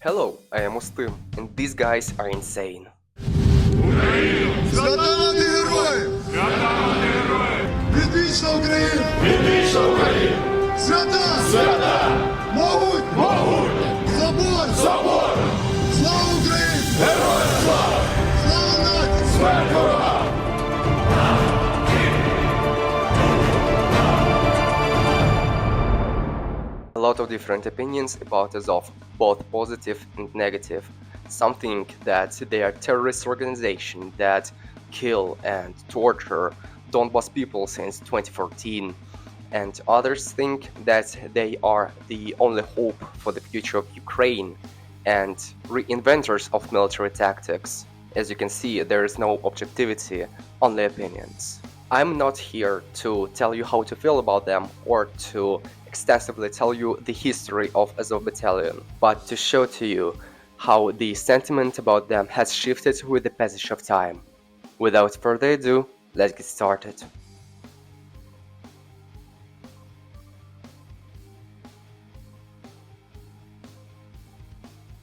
Hello, I am Muslim, and these guys are insane. Свята над героїв! Свята над героїв! Відвічна Україна! Відвічна Україна! Свята! Свята! Могуть! Могуть! Собор! Собор! Слава Україні! Героям слава! Слава нації! Смерть ворогам! A lot of different opinions about Azov, both positive and negative. Some think that they are a terrorist organization that kill and torture Donbas people since 2014, and others think that they are the only hope for the future of Ukraine and reinventors of military tactics. As you can see, there is no objectivity, only opinions. I'm not here to tell you how to feel about them or to extensively tell you the history of Azov Battalion, but to show to you how the sentiment about them has shifted with the passage of time. Without further ado, let's get started.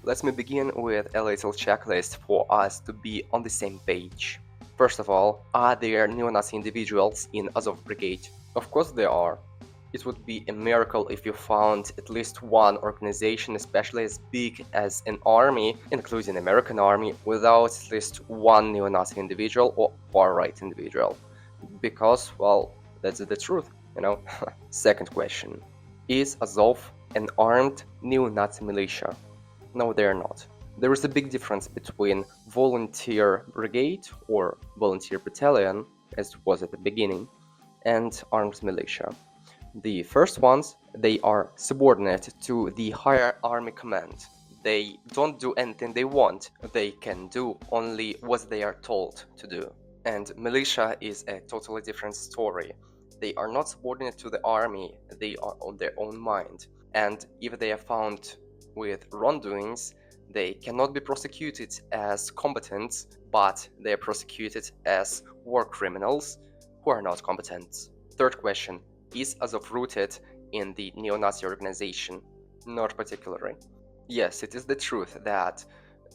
Let me begin with a little checklist for us to be on the same page. First of all, are there neo-Nazi individuals in Azov Brigade? Of course there are. It would be a miracle if you found at least one organization, especially as big as an army, including American army, without at least one neo-Nazi individual or far-right individual. Because, well, that's the truth, you know? Second question. Is Azov an armed neo-Nazi militia? No, they are not. There is a big difference between volunteer brigade or volunteer battalion, as it was at the beginning, and armed militia. The first ones, they are subordinate to the higher army command. They don't do anything they want, they can do only what they are told to do. And militia is a totally different story. They are not subordinate to the army, they are on their own mind. And if they are found with wrongdoings, they cannot be prosecuted as combatants, but they are prosecuted as war criminals who are not combatants. Third question. Is Azov rooted in the neo-Nazi organization? Not particularly. Yes, it is the truth that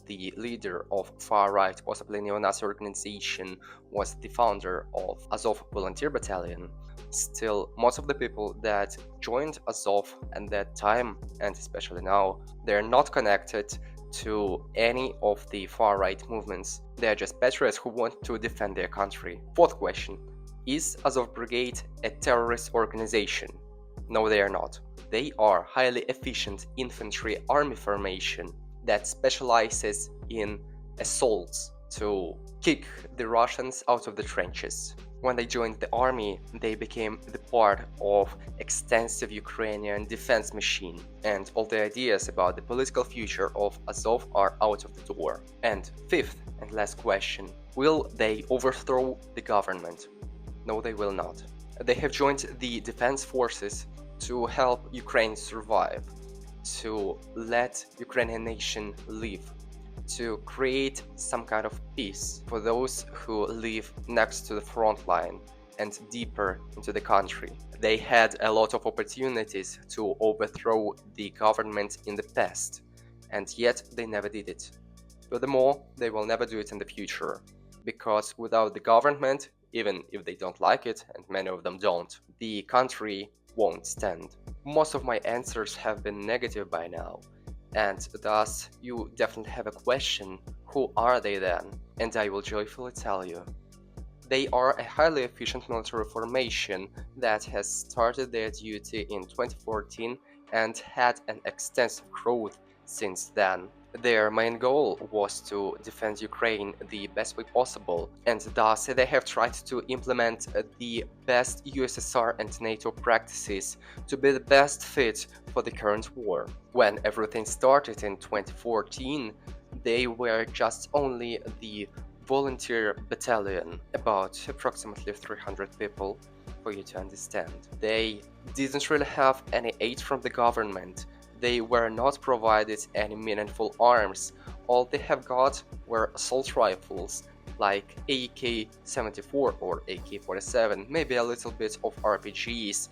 the leader of far-right, possibly neo-Nazi organization, was the founder of Azov Volunteer Battalion. Still, most of the people that joined Azov at that time, and especially now, they're not connected to any of the far-right movements. They're just patriots who want to defend their country. Fourth question. Is Azov Brigade a terrorist organization? No, they are not. They are highly efficient infantry army formation that specializes in assaults to kick the Russians out of the trenches. When they joined the army, they became the part of extensive Ukrainian defense machine, and all the ideas about the political future of Azov are out of the door. And fifth and last question, will they overthrow the government? No, they will not. They have joined the defense forces to help Ukraine survive, to let Ukrainian nation live, to create some kind of peace for those who live next to the front line and deeper into the country. They had a lot of opportunities to overthrow the government in the past, and yet they never did it. Furthermore, they will never do it in the future, because without the government, even if they don't like it, and many of them don't, the country won't stand. Most of my answers have been negative by now, and thus you definitely have a question, who are they then? And I will joyfully tell you. They are a highly efficient military formation that has started their duty in 2014 and had an extensive growth since then. Their main goal was to defend Ukraine the best way possible, and thus they have tried to implement the best USSR and NATO practices to be the best fit for the current war. When everything started in 2014, they were just only the volunteer battalion, about approximately 300 people, for you to understand. They didn't really have any aid from the government. They were not provided any meaningful arms. All they have got were assault rifles like AK-74 or AK-47, maybe a little bit of RPGs,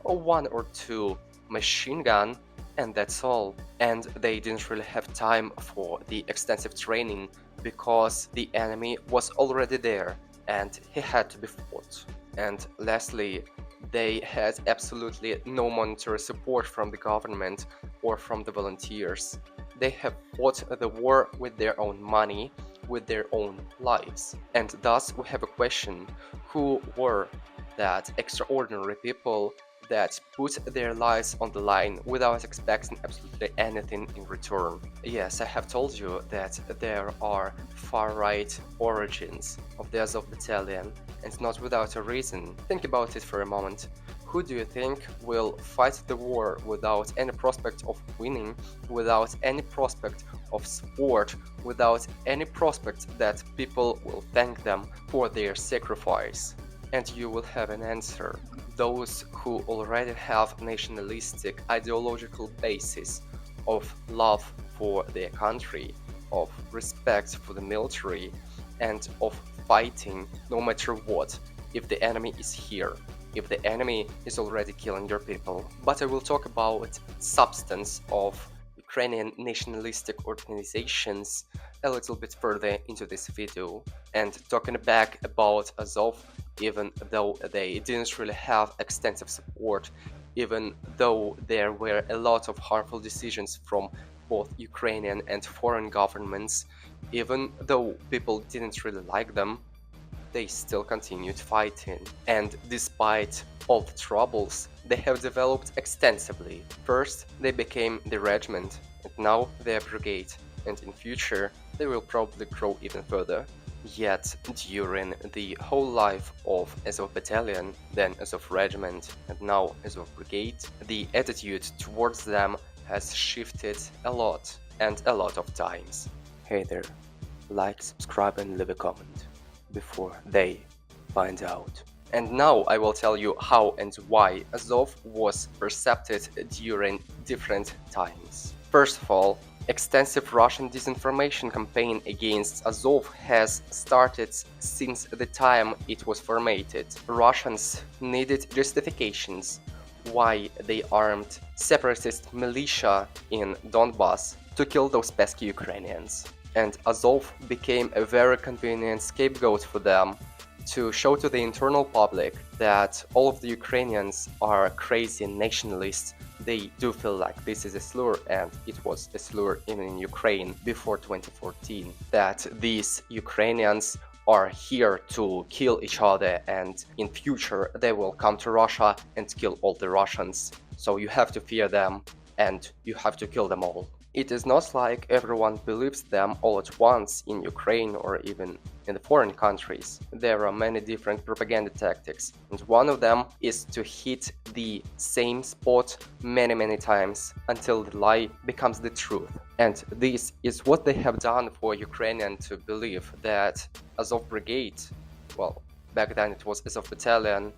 or one or two machine gun, and that's all. And they didn't really have time for the extensive training because the enemy was already there and he had to be fought. And lastly, they had absolutely no monetary support from the government or from the volunteers. They have fought the war with their own money, with their own lives. And thus we have a question: who were that extraordinary people that put their lives on the line without expecting absolutely anything in return? Yes, I have told you that there are far-right origins of the Azov Battalion, and not without a reason. Think about it for a moment. Who do you think will fight the war without any prospect of winning, without any prospect of support, without any prospect that people will thank them for their sacrifice? And you will have an answer: those who already have nationalistic ideological basis of love for their country, of respect for the military, and of fighting no matter what if the enemy is here, if the enemy is already killing your people. But I will talk about substance of Ukrainian nationalistic organizations a little bit further into this video. And talking back about Azov, even though they didn't really have extensive support, even though there were a lot of harmful decisions from both Ukrainian and foreign governments, even though people didn't really like them, they still continued fighting. And despite all the troubles, they have developed extensively. First, they became the regiment, and now they are brigade, and in future they will probably grow even further. Yet, during the whole life of Azov Battalion, then Azov Regiment, and now Azov Brigade, the attitude towards them has shifted a lot, and a lot of times. Hey there, like, subscribe and leave a comment before they find out. And now I will tell you how and why Azov was perceived during different times. First of all, extensive Russian disinformation campaign against Azov has started since the time it was formed. Russians needed justifications why they armed separatist militia in Donbass to kill those pesky Ukrainians. And Azov became a very convenient scapegoat for them to show to the internal public that all of the Ukrainians are crazy nationalists. They do feel like this is a slur, and it was a slur even in Ukraine before 2014, that these Ukrainians are here to kill each other, and in future they will come to Russia and kill all the Russians. So you have to fear them and you have to kill them all. It is not like everyone believes them all at once in Ukraine or even in the foreign countries. There are many different propaganda tactics, and one of them is to hit the same spot many times until the lie becomes the truth. And this is what they have done for Ukrainian to believe that Azov Brigade, well, back then it was Azov Battalion,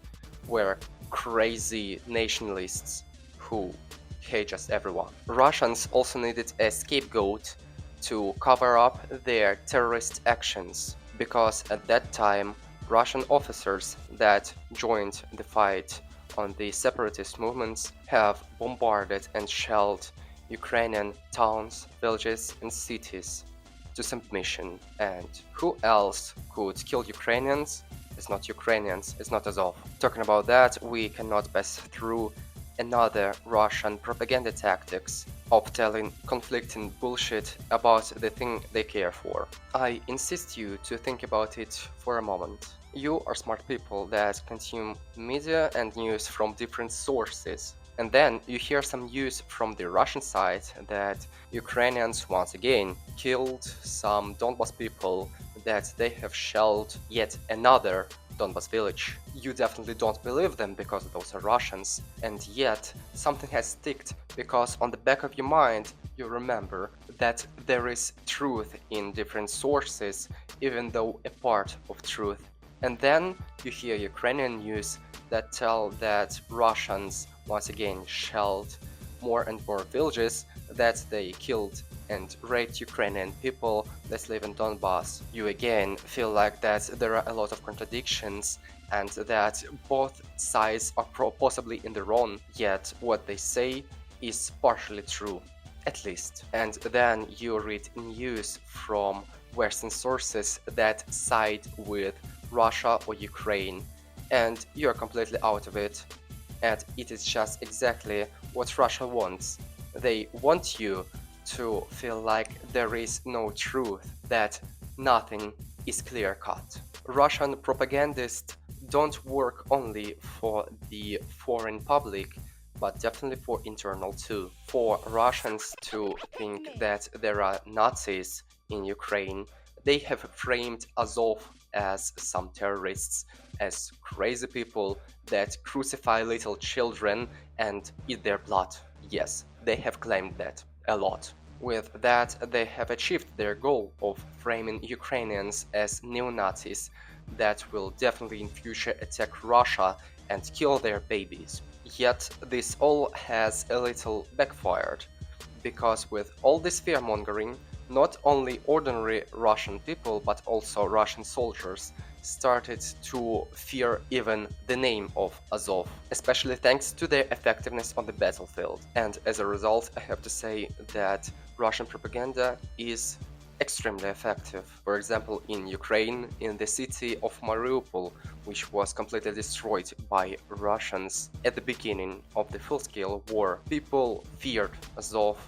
were crazy nationalists who hate just everyone. Russians also needed a scapegoat to cover up their terrorist actions, because at that time Russian officers that joined the fight on the separatist movements have bombarded and shelled Ukrainian towns, villages and cities to submission. And who else could kill Ukrainians? It's not Ukrainians, it's not Azov. Talking about that, we cannot pass through another Russian propaganda tactics of telling conflicting bullshit about the thing they care for. I insist you to think about it for a moment. You are smart people that consume media and news from different sources. And then you hear some news from the Russian side that Ukrainians once again killed some Donbas people, that they have shelled yet another Donbas village. You definitely don't believe them because those are Russians, and yet something has sticked, because on the back of your mind you remember that there is truth in different sources, even though a part of truth. And then you hear Ukrainian news that tell that Russians once again shelled more and more villages, that they killed and raped Ukrainian people that live in Donbass. You again feel like that there are a lot of contradictions and that both sides are possibly in the wrong, yet what they say is partially true, at least. And then you read news from Western sources that side with Russia or Ukraine, and you're completely out of it. And it is just exactly what Russia wants. They want you to feel like there is no truth, that nothing is clear-cut. Russian propagandists don't work only for the foreign public, but definitely for internal too. For Russians to think that there are Nazis in Ukraine, they have framed Azov as some terrorists, as crazy people that crucify little children and eat their blood. Yes, they have claimed that a lot. With that, they have achieved their goal of framing Ukrainians as neo-Nazis that will definitely in future attack Russia and kill their babies. Yet this all has a little backfired, because with all this fear-mongering, not only ordinary Russian people but also Russian soldiers started to fear even the name of Azov, especially thanks to their effectiveness on the battlefield. And as a result, I have to say that Russian propaganda is extremely effective. For example, in Ukraine, in the city of Mariupol, which was completely destroyed by Russians at the beginning of the full-scale war, people feared Azov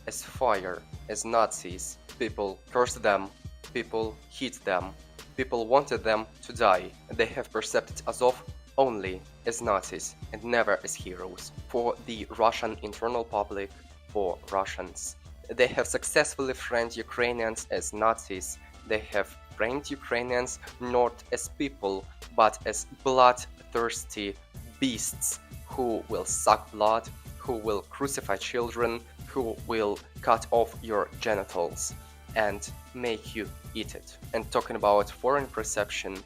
as fire, as Nazis. People cursed them, people hit them, people wanted them to die. They have perceived Azov only as Nazis and never as heroes. For the Russian internal public, for Russians, they have successfully framed Ukrainians as Nazis. They have framed Ukrainians not as people, but as bloodthirsty beasts who will suck blood, who will crucify children, who will cut off your genitals and make you eat it. And talking about foreign perception,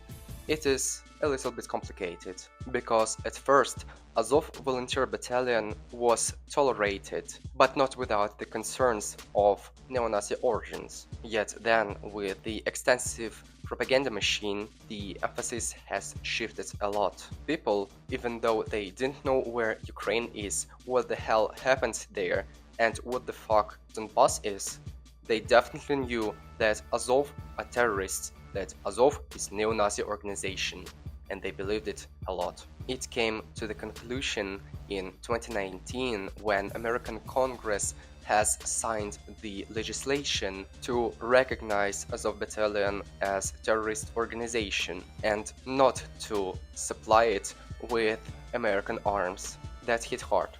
it is a little bit complicated, because at first Azov Volunteer Battalion was tolerated, but not without the concerns of neo-Nazi origins. Yet then, with the extensive propaganda machine, the emphasis has shifted a lot. People, even though they didn't know where Ukraine is, what the hell happened there, and what the fuck Donbass is, they definitely knew that Azov are terrorists, that Azov is neo-Nazi organization, and they believed it a lot. It came to the conclusion in 2019 when American Congress has signed the legislation to recognize Azov Battalion as a terrorist organization and not to supply it with American arms. That hit hard,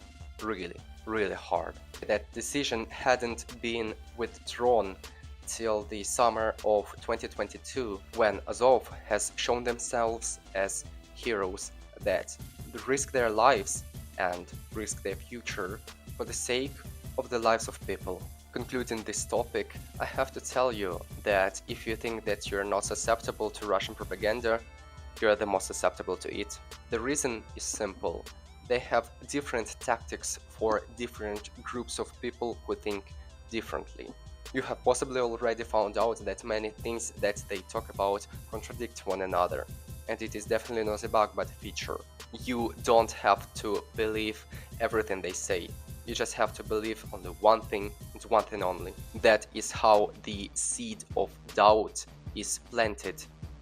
really hard. That decision hadn't been withdrawn till the summer of 2022, when Azov has shown themselves as heroes that risk their lives and risk their future for the sake of the lives of people. Concluding this topic, I have to tell you that if you think that you're not susceptible to Russian propaganda, you're the most susceptible to it. The reason is simple. They have different tactics for different groups of people who think differently. You have possibly already found out that many things that they talk about contradict one another, and it is definitely not a bug but a feature. You don't have to believe everything they say, you just have to believe on the one thing and one thing only. That is how the seed of doubt is planted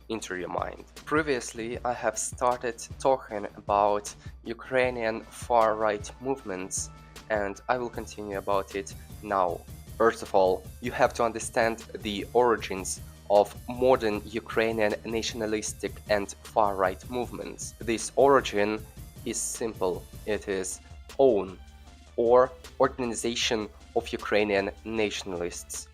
into your mind. Previously, I have started talking about Ukrainian far-right movements, and I will continue about it now. First of all, you have to understand the origins of modern Ukrainian nationalistic and far-right movements. This origin is simple. It is OWN, or Organization of Ukrainian Nationalists.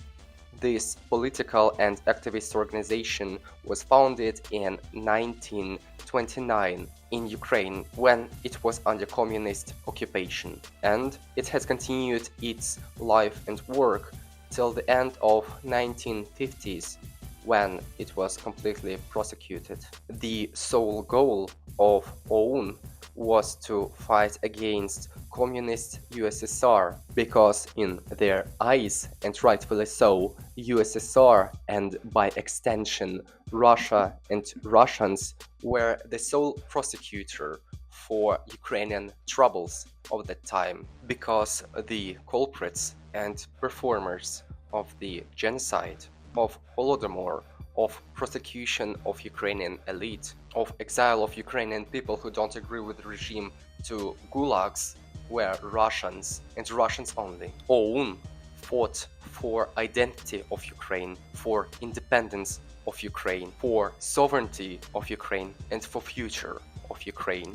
This political and activist organization was founded in 1929 in Ukraine when it was under communist occupation, and it has continued its life and work till the end of 1950s when it was completely prosecuted. The sole goal of OWN was to fight against communist USSR, because in their eyes, and rightfully so, USSR and by extension Russia and Russians were the sole prosecutor for Ukrainian troubles of that time, because the culprits and performers of the genocide, of Holodomor, of prosecution of Ukrainian elite, of exile of Ukrainian people who don't agree with the regime to gulags, where Russians and Russians only own, fought for identity of Ukraine, for independence of Ukraine, for sovereignty of Ukraine, and for future of Ukraine.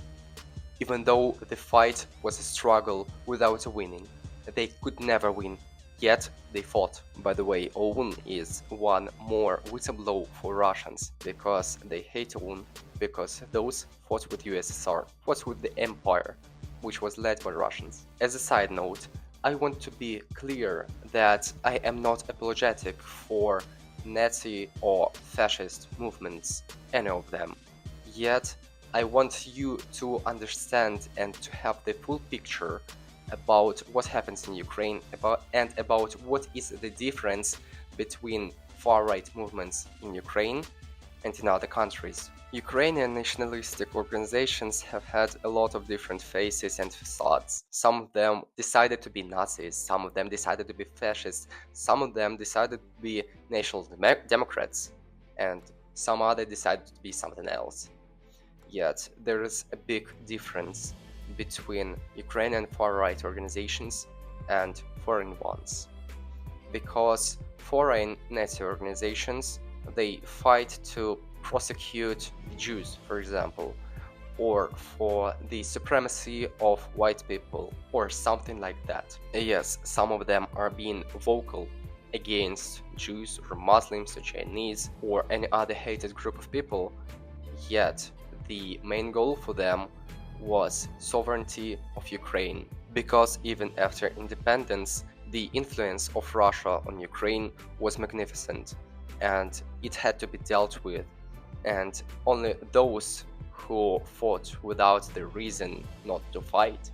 Even though the fight was a struggle without a winning, they could never win, yet they fought. By the way, OUN is one more whistleblower for Russians, because they hate OUN, because those fought with USSR, fought with the empire, which was led by Russians. As a side note, I want to be clear that I am not apologetic for Nazi or fascist movements, any of them. Yet, I want you to understand and to have the full picture about what happens in Ukraine about what is the difference between far-right movements in Ukraine and in other countries. Ukrainian nationalistic organizations have had a lot of different faces and facades. Some of them decided to be Nazis, some of them decided to be fascists, some of them decided to be national democrats, and some other decided to be something else. Yet there is a big difference between Ukrainian far-right organizations and foreign ones. Because foreign Nazi organizations, they fight to prosecute Jews, for example, or for the supremacy of white people, or something like that. Yes, some of them are being vocal against Jews or Muslims or Chinese or any other hated group of people, yet the main goal for them was sovereignty of Ukraine, because even after independence, the influence of Russia on Ukraine was magnificent, and it had to be dealt with, and only those who fought without the reason not to fight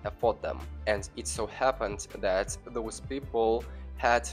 have fought them. And it so happened that those people had,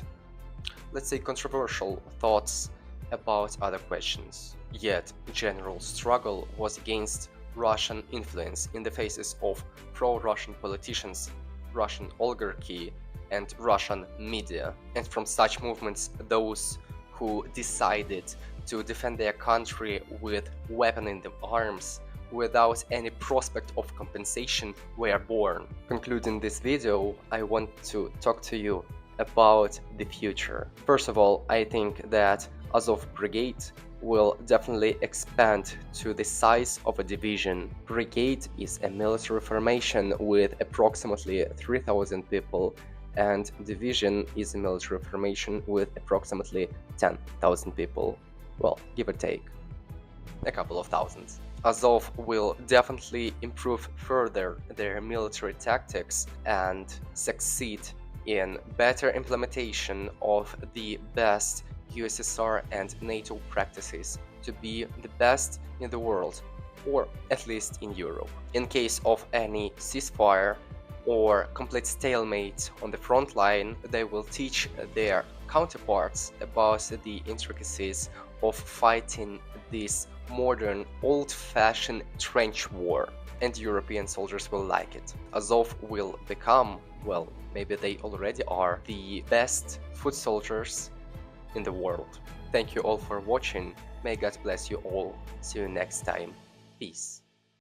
let's say, controversial thoughts about other questions. Yet, general struggle was against Russian influence in the faces of pro-Russian politicians, Russian oligarchy, and Russian media. And from such movements, those who decided to defend their country with weapon in the arms without any prospect of compensation were born. Concluding this video, I want to talk to you about the future. First of all, I think that Azov Brigade will definitely expand to the size of a division. Brigade is a military formation with approximately 3,000 people, and division is a military formation with approximately 10,000 people. Well, give or take a couple of thousands. Azov will definitely improve further their military tactics and succeed in better implementation of the best USSR and NATO practices to be the best in the world, or at least in Europe. In case of any ceasefire or complete stalemate on the front line, they will teach their counterparts about the intricacies of fighting this modern, old-fashioned trench war, and European soldiers will like it. Azov will become, well, maybe they already are, the best foot soldiers in the world. Thank you all for watching. May God bless you all. See you next time. Peace.